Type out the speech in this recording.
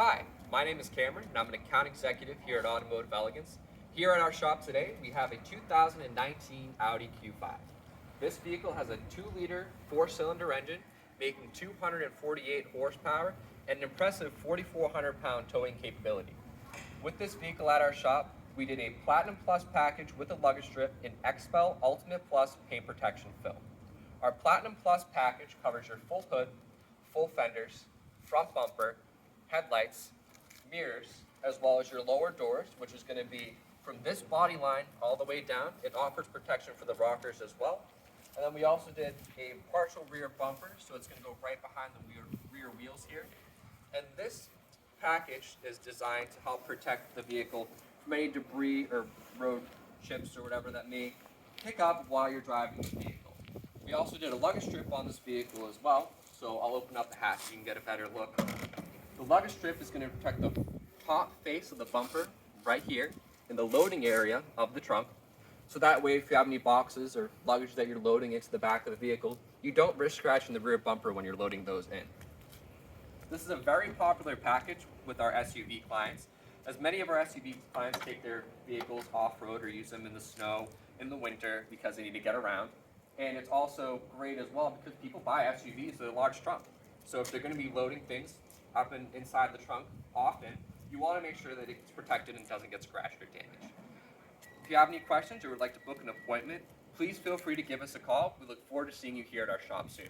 Hi, my name is Cameron and I'm an account executive here at Automotive Elegance. Here in our shop today, we have a 2019 Audi Q5. This vehicle has a 2-liter 4-cylinder engine making 248 horsepower and an impressive 4,400 pound towing capability. With this vehicle at our shop, we did a Platinum Plus package with a luggage strip in XPEL Ultimate Plus paint protection film. Our Platinum Plus package covers your full hood, full fenders, front bumper, headlights, mirrors, as well as your lower doors, which is going to be from this body line all the way down. It offers protection for the rockers as well. And then we also did a partial rear bumper, so it's going to go right behind the rear wheels here. And this package is designed to help protect the vehicle from any debris or road chips or whatever that may pick up while you're driving the vehicle. We also did a luggage strip on this vehicle as well, so I'll open up the hatch so you can get a better look. The luggage strip is going to protect the top face of the bumper right here in the loading area of the trunk. So that way, if you have any boxes or luggage that you're loading into the back of the vehicle, you don't risk scratching the rear bumper when you're loading those in. This is a very popular package with our SUV clients, as many of our SUV clients take their vehicles off-road or use them in the snow in the winter because they need to get around. And it's also great as well because people buy SUVs with a large trunk. So if they're going to be loading things up inside the trunk often, you want to make sure that it's protected and doesn't get scratched or damaged. If you have any questions or would like to book an appointment, please feel free to give us a call. We look forward to seeing you here at our shop soon.